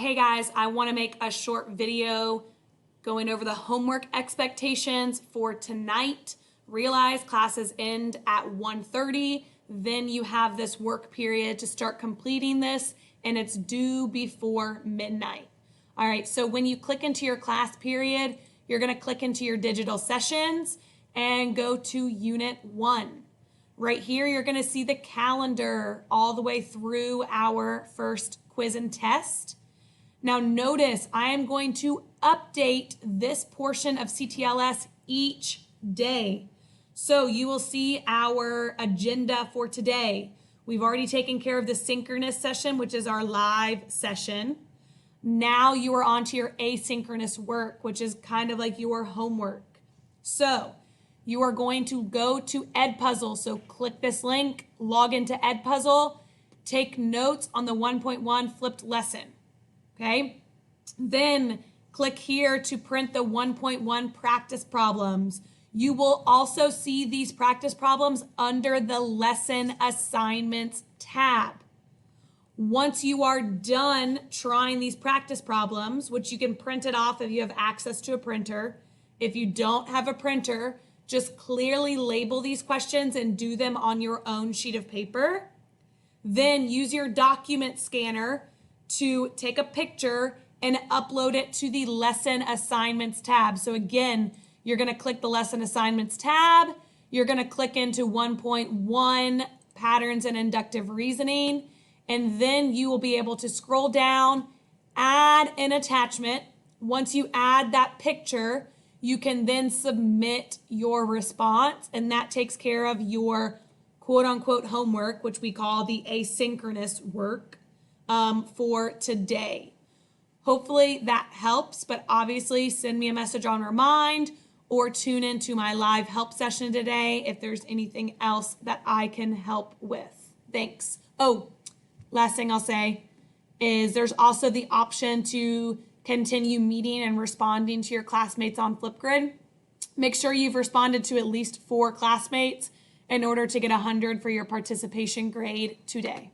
Hey guys, I want to make a short video going over the homework expectations for tonight. Realize classes end at 1:30. Then you have this work period to start completing this, and it's due before midnight. All right, so when you click into your class period, you're going to click into your digital sessions and go to Unit 1. Right here, you're going to see the calendar all the way through our first quiz and test. Now notice I am going to update this portion of CTLS each day. So you will see our agenda for today. We've already taken care of the synchronous session, which is our live session. Now you are on to your asynchronous work, which is kind of like your homework. So you are going to go to Edpuzzle. So click this link, log into Edpuzzle, take notes on the 1.1 flipped lesson. Okay, then click here to print the 1.1 practice problems. You will also see these practice problems under the lesson assignments tab. Once you are done trying these practice problems, which you can print it off if you have access to a printer. If you don't have a printer, just clearly label these questions and do them on your own sheet of paper. Then use your document scanner to take a picture and upload it to the lesson assignments tab. So again, you're going to click the lesson assignments tab. You're going to click into 1.1 patterns and inductive reasoning. And then you will be able to scroll down, add an attachment. Once you add that picture, you can then submit your response, and that takes care of your quote unquote homework, which we call the asynchronous work for today. Hopefully that helps, but obviously send me a message on Remind or tune into my live help session today if there's anything else that I can help with. Thanks. Oh, last thing I'll say is there's also the option to continue meeting and responding to your classmates on Flipgrid. Make sure you've responded to at least 4 classmates in order to get 100 for your participation grade today.